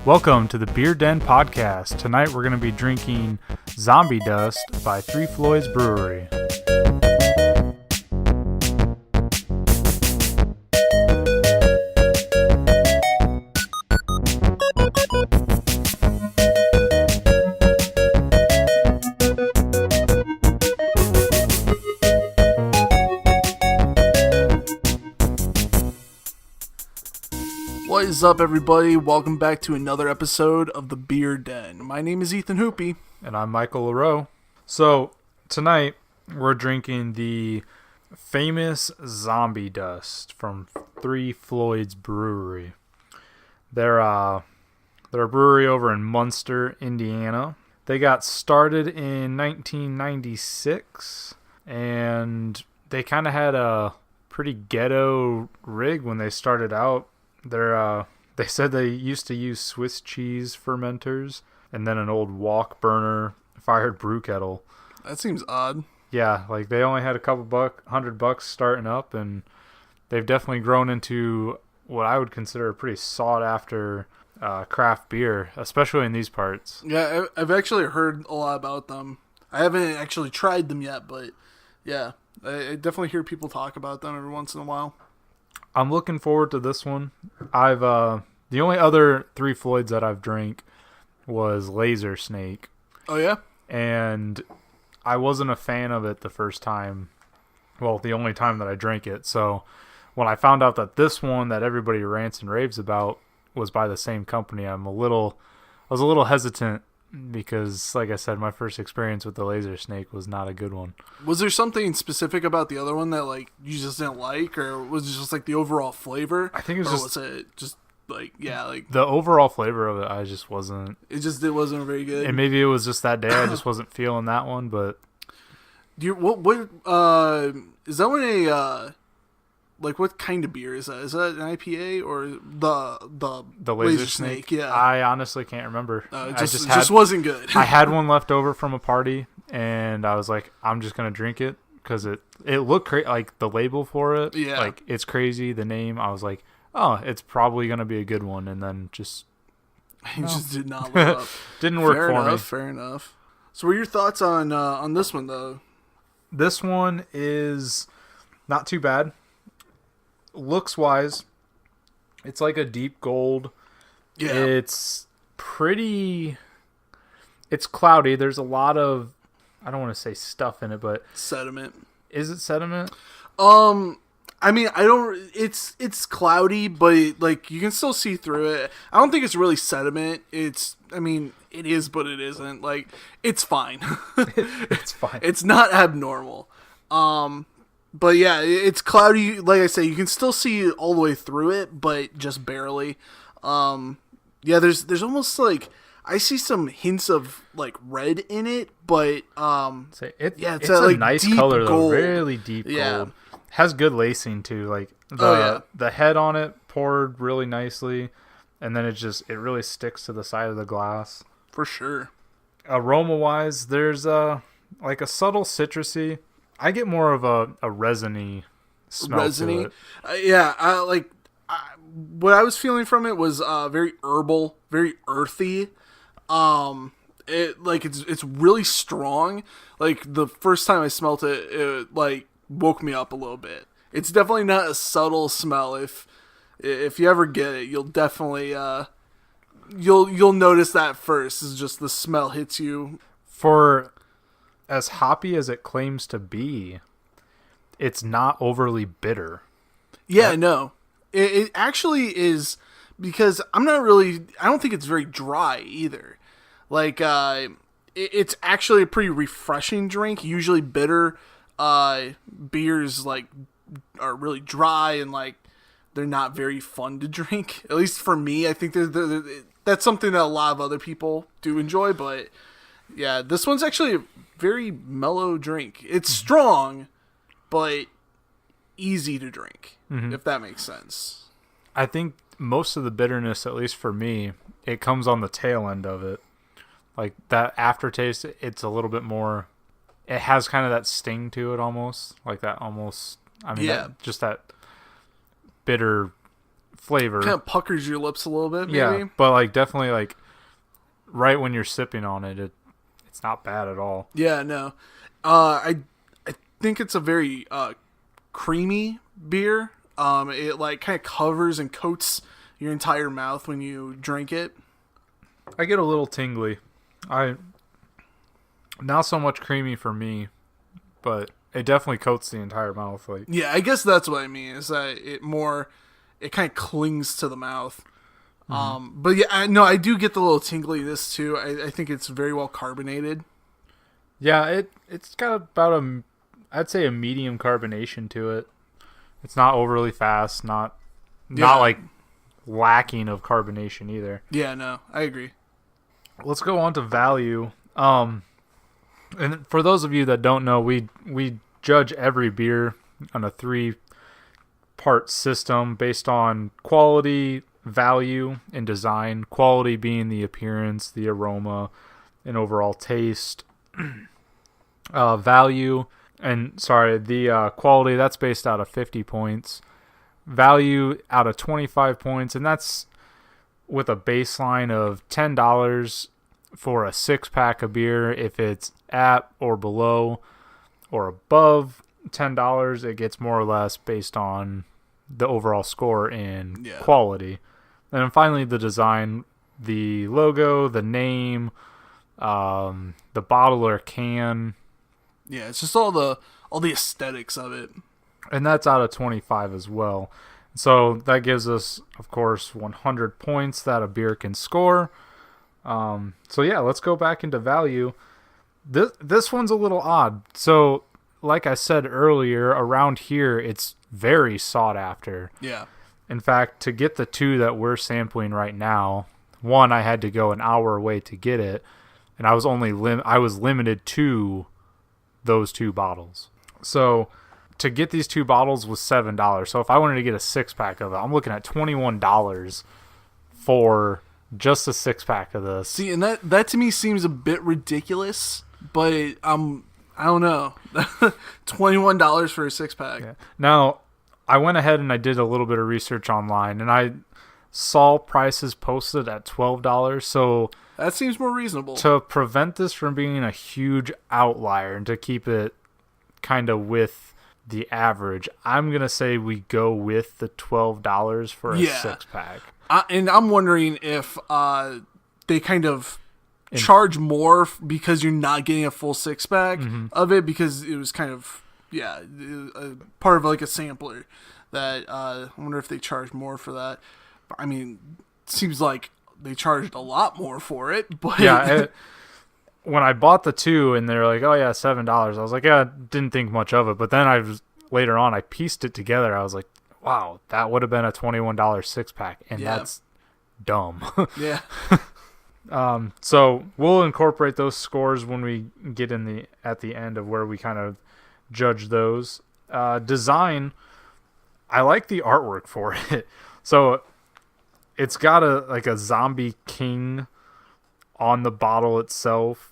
Welcome to the Beer Den Podcast. Tonight we're going to be drinking Zombie Dust by Floyds Brewery. What is up, everybody? Welcome back to another episode of the Beer Den. My name is Ethan Hoopy. And I'm Michael LaRoe. So, tonight we're drinking the famous Zombie Dust from Floyds Brewery. They're a brewery over in Munster, Indiana. They got started in 1996, and they kind of had a pretty ghetto rig when they started out. They said they used to use Swiss cheese fermenters and then an old walk burner fired brew kettle. That seems odd. Yeah, like they only had a couple $100 starting up, and they've definitely grown into what I would consider a pretty sought after craft beer, especially in these parts. Yeah, I've actually heard a lot about them. I haven't actually tried them yet, but yeah, I definitely hear people talk about them every once in a while. I'm looking forward to this one. The only other Floyds that I've drank was Laser Snake. Oh yeah? And I wasn't a fan of it the first time. Well, the only time that I drank it. So when I found out that this one that everybody rants and raves about was by the same company, I was a little hesitant because, like I said, my first experience with the Laser Snake was not a good one. Was there something specific about the other one that like you just didn't like, or was it just like the overall flavor? I think it was the overall flavor of it. I just wasn't. It wasn't very good. And maybe it was just that day. I just wasn't feeling that one. But what is that one what kind of beer is that? Is that an IPA or the Laser Snake? Yeah, I honestly can't remember. It just wasn't good. I had one left over from a party, and I was like, I'm just gonna drink it because it looked like the label for it. Yeah, like it's crazy. The name, I was like, oh, it's probably gonna be a good one, and then just did not live up. Didn't work for me. Fair enough. So, what are your thoughts on this one though? This one is not too bad. Looks wise, it's like a deep gold. Yeah, it's cloudy. There's a lot of, I don't want to say stuff in it, but sediment. Is it sediment? I mean, it's cloudy, but like you can still see through it. I don't think it's really sediment. It is, but it isn't. Like, it's fine. It's fine. It's not abnormal. But yeah, it's cloudy. Like I say, you can still see all the way through it, but just barely. Yeah, there's almost like I see some hints of like red in it, but it's a nice color though, really deep gold. Has good lacing too. Like the head on it poured really nicely, and then it really sticks to the side of the glass for sure. Aroma wise, there's like a subtle citrusy. I get more of a resiny smell to it. What I was feeling from it was very herbal, very earthy. It's really strong. Like the first time I smelt it, it like woke me up a little bit. It's definitely not a subtle smell. If you ever get it, you'll definitely you'll notice that first. Is just the smell hits you. For as hoppy as it claims to be, it's not overly bitter. Yeah, no. It actually is, because I don't think it's very dry either. Like, it's actually a pretty refreshing drink. Usually bitter beers, like, are really dry and, like, they're not very fun to drink. At least for me, I think that's something that a lot of other people do enjoy, but yeah, this one's actually a very mellow drink. It's strong, but easy to drink, if that makes sense. I think most of the bitterness, at least for me, it comes on the tail end of it. Like that aftertaste, it's a little bit more, it has kind of that sting to it almost. Like that almost, just that bitter flavor. Kind of puckers your lips a little bit, maybe. Yeah, but like definitely like right when you're sipping on it, it's not bad at all. Yeah, no. I think it's a very creamy beer. It like kind of covers and coats your entire mouth when you drink it. I get a little tingly. Not so much creamy for me, but it definitely coats the entire mouth. Like, yeah, I guess that's what I mean. Is that it kind of clings to the mouth. But yeah, I do get the little tingliness too. I think it's very well carbonated. Yeah, it's got about I'd say a medium carbonation to it. It's not overly fast, not like lacking of carbonation either. Yeah, no, I agree. Let's go on to value. And for those of you that don't know, we judge every beer on a 3-part system based on quality, value, and design. Quality being the appearance, the aroma, and overall taste. The quality, that's based out of 50 points. Value out of 25 points, and that's with a baseline of $10 for a 6-pack of beer. If it's at or below or above $10, it gets more or less based on the overall score in quality. And then finally, the design, the logo, the name, the bottle or can. Yeah, it's just all the aesthetics of it. And that's out of 25 as well. So that gives us, of course, 100 points that a beer can score. So yeah, let's go back into value. This one's a little odd. So, like I said earlier, around here, it's very sought after. Yeah. In fact, to get the 2 that we're sampling right now, one, I had to go an hour away to get it, and I was limited to those 2 bottles. So to get these 2 bottles was $7. So if I wanted to get a 6-pack of it, I'm looking at $21 for just a 6-pack of this. See, and that to me seems a bit ridiculous, but I don't know. $21 for a 6-pack. Yeah. Now, I went ahead and I did a little bit of research online, and I saw prices posted at $12. So that seems more reasonable. To prevent this from being a huge outlier and to keep it kind of with the average, I'm going to say we go with the $12 for a 6-pack. And I'm wondering if they kind of charge more because you're not getting a full 6-pack of it, because it was kind of, part of like a sampler that I wonder if they charge more for that. I mean, it seems like they charged a lot more for it, but when I bought the 2 and they're like, oh yeah, $7, I was like, yeah, didn't think much of it. But then later on, I pieced it together. I was like, wow, that would have been a $21 6-pack, and that's dumb. Yeah. So we'll incorporate those scores when we get at the end of where we kind of judge those. Design, I like the artwork for it. So it's got a zombie king on the bottle itself.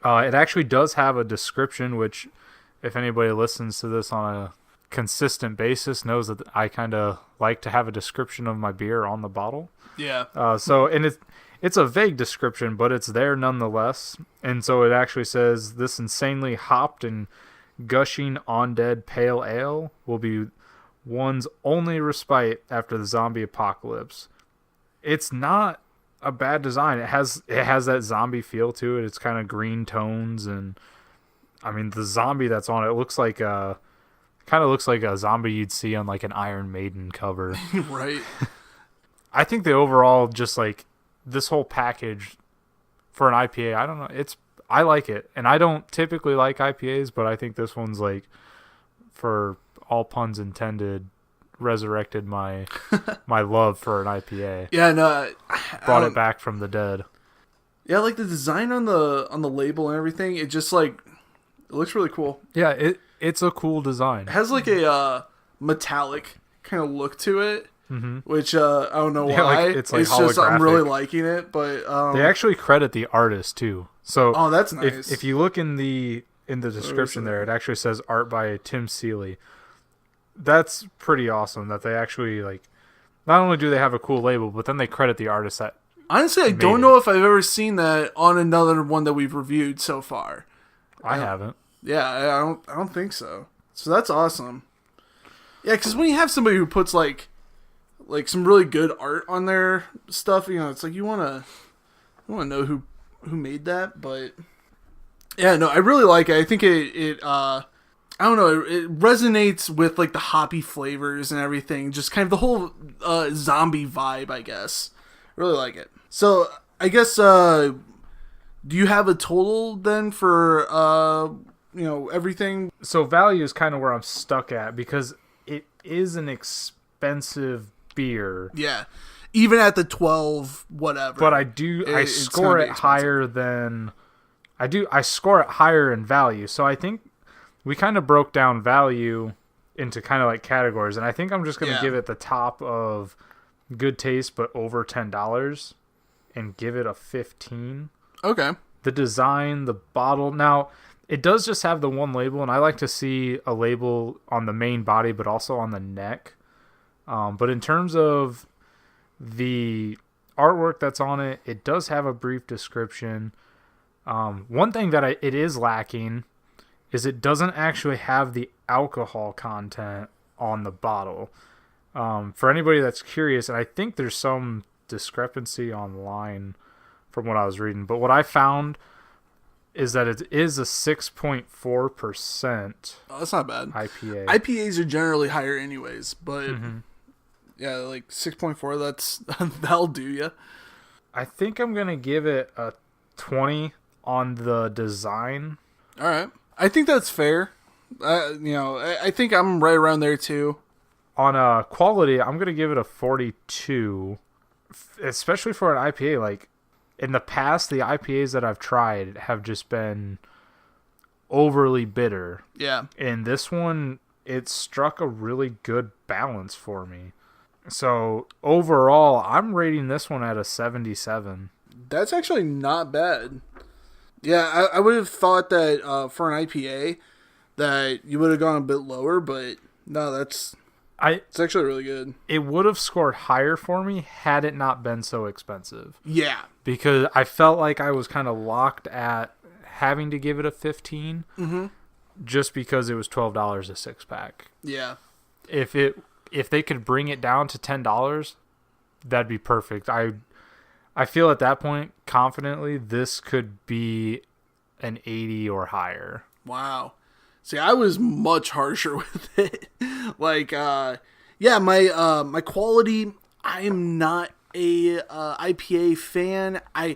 It actually does have a description, which if anybody listens to this on a consistent basis knows that I kind of like to have a description of my beer on the bottle. Yeah. And it's a vague description, but it's there nonetheless. And so it actually says, this insanely hopped and gushing undead pale ale will be one's only respite after the zombie apocalypse. It's not a bad design. It has that zombie feel to it. It's kind of green tones, and I mean the zombie that's on it looks like a zombie you'd see on like an Iron Maiden cover. Right. I think the overall, just like this whole package for an IPA, I don't know, I like it, and I don't typically like IPAs, but I think this one's like, for all puns intended, resurrected my love for an IPA. Yeah, no, brought it back from the dead. Yeah, like the design on the label and everything, it just like it looks really cool. Yeah, it's a cool design. It has like a metallic kind of look to it, which I don't know why. It's like it's just I'm really liking it, but they actually credit the artist too. So that's nice. If you look in the description there, it actually says art by Tim Seeley. That's pretty awesome that they actually like not only do they have a cool label, but then they credit the artist that. Honestly, I don't know if I've ever seen that on another one that we've reviewed so far. I haven't. Yeah, I don't think so. So that's awesome. Yeah, because when you have somebody who puts like some really good art on their stuff, it's like you want to know who made that. But yeah, no, I really like it. I think it I don't know, it resonates with like the hoppy flavors and everything. Just kind of the whole zombie vibe, I guess. Really like it. So I guess do you have a total then for everything? So value is kind of where I'm stuck at because it is an expensive beer. Yeah. Even at the 12 whatever. But I score it higher than I score it higher in value. So I think we kind of broke down value into kind of like categories, and I think I'm just going to give it the top of good taste but over $10 and give it a 15. Okay. The design, the bottle. Now, it does just have the one label, and I like to see a label on the main body but also on the neck. But in terms of the artwork that's on it, it does have a brief description. One thing that it is lacking is it doesn't actually have the alcohol content on the bottle. For anybody that's curious, and I think there's some discrepancy online from what I was reading, but what I found is that it is a 6.4%. Oh, that's not bad. IPA. IPAs are generally higher anyways, but yeah, like 6.4, that'll do ya. I think I'm going to give it a 20 on the design. All right. I think that's fair. I think I'm right around there too. On quality, I'm going to give it a 42, especially for an IPA. Like, in the past, the IPAs that I've tried have just been overly bitter. Yeah. And this one, it struck a really good balance for me. So, overall, I'm rating this one at a 77. That's actually not bad. Yeah, I would have thought that for an IPA that you would have gone a bit lower, but no, it's actually really good. It would have scored higher for me had it not been so expensive. Yeah. Because I felt like I was kind of locked at having to give it a 15 just because it was $12 a six-pack. Yeah. If they could bring it down to $10, that'd be perfect. I feel at that point, confidently, this could be an 80 or higher. Wow. See, I was much harsher with it. Like, yeah, my quality, I am not a IPA fan. I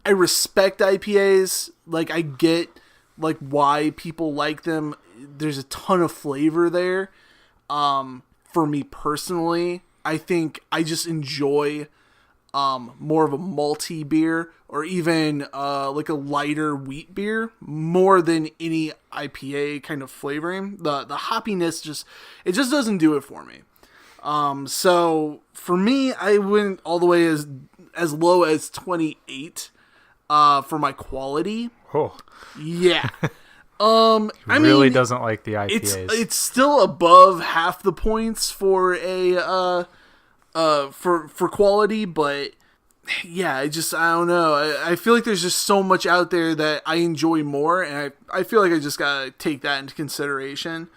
respect IPAs. Like, I get, like, why people like them. There's a ton of flavor there. For me personally, I think I just enjoy more of a malty beer or even like a lighter wheat beer more than any IPA kind of flavoring. The hoppiness just doesn't do it for me. So for me, I went all the way as low as 28 for my quality. Oh. Yeah. I mean, doesn't like the IPAs. It's still above half the points for a for quality, but yeah, I don't know. I feel like there's just so much out there that I enjoy more, and I feel like I just gotta take that into consideration.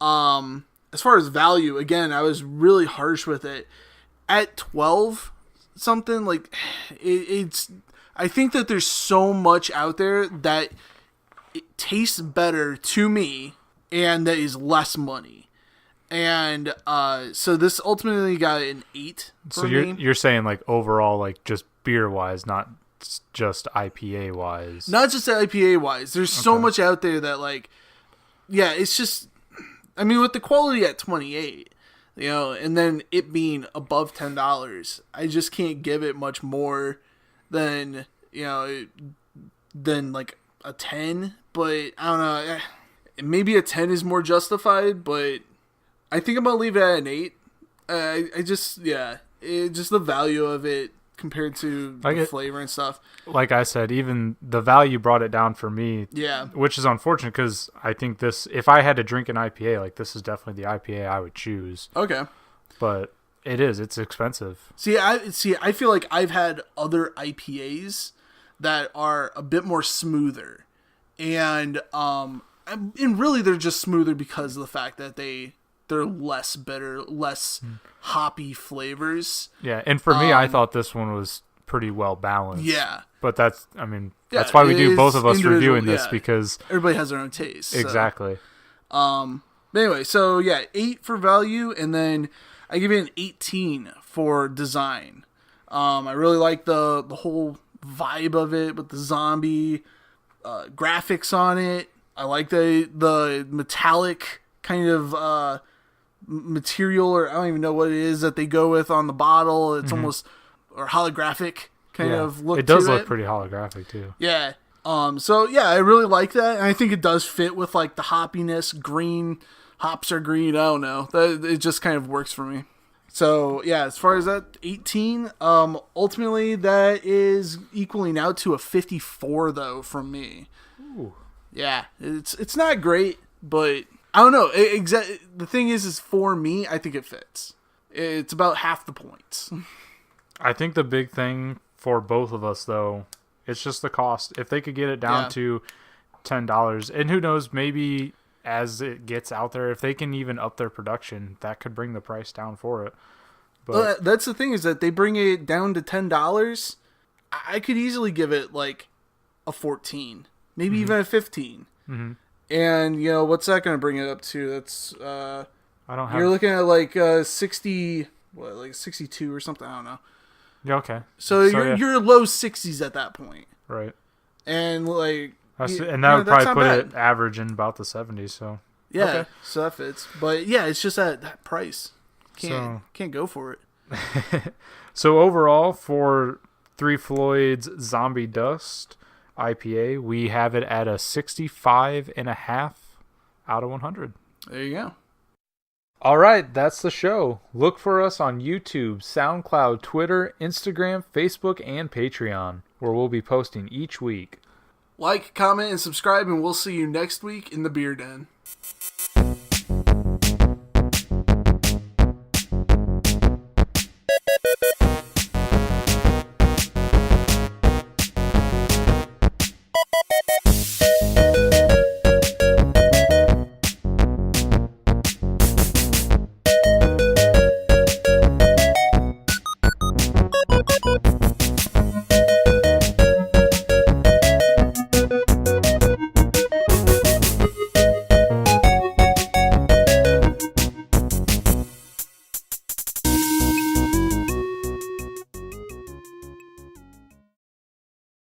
As far as value, again, I was really harsh with it. At 12 something, like it's I think that there's so much out there that it tastes better to me and that is less money. And so this ultimately got an 8 for me. You're saying like overall, like just beer wise, not just IPA wise. Not just IPA wise. There's so much out there that like, yeah, it's just, I mean, with the quality at 28, and then it being above $10, I just can't give it much more than, than like a 10. But I don't know, maybe a 10 is more justified, but I think I'm going to leave it at an 8. Just the value of it compared to the flavor and stuff. Like I said, even the value brought it down for me. Yeah. Which is unfortunate because I think this, if I had to drink an IPA, like this is definitely the IPA I would choose. Okay. But It is. It's expensive. I feel like I've had other IPAs that are a bit more smoother, and really they're just smoother because of the fact that they're less bitter, less hoppy flavors. Yeah, and for me, I thought this one was pretty well balanced. Yeah. But that's why we do both of us reviewing this, yeah. because everybody has their own taste. Exactly. So. But anyway, so yeah, 8 for value, and then I give it an 18 for design. I really like the whole vibe of it with the zombie graphics on it. I like the metallic kind of material, or I don't even know what it is that they go with on the bottle. It's almost or holographic kind of look. It does to look it. pretty holographic too. Yeah. So yeah, I really like that, and I think it does fit with like the hoppiness. Green hops are green. I don't know. It just kind of works for me. So yeah, as far as that 18, ultimately that is equaling out to a 54 though from me. Ooh. Yeah, it's not great, but I don't know. The thing is for me, I think it fits. It's about half the points. I think the big thing for both of us, though, it's just the cost. If they could get it down to $10, and who knows, maybe as it gets out there, if they can even up their production, that could bring the price down for it. But that's the thing, is that they bring it down to $10. I could easily give it like a 14, maybe even a 15. Mm-hmm. And you know what's that going to bring it up to? That's I don't have. You're looking at like 60, like 62 or something. I don't know. Yeah, okay. So you're low 60s at that point, right? And like, and that would probably put it average in about the 70s. So yeah, okay. So that fits. But yeah, it's just that price. Can't go for it. So overall, for Three Floyds Zombie Dust IPA, we have it at a 65.5 out of 100. There you go. All right, that's the show. Look for us on YouTube, SoundCloud, Twitter, Instagram, Facebook, and Patreon, where we'll be posting each week. Like, comment, and subscribe, and we'll see you next week in the Beer Den.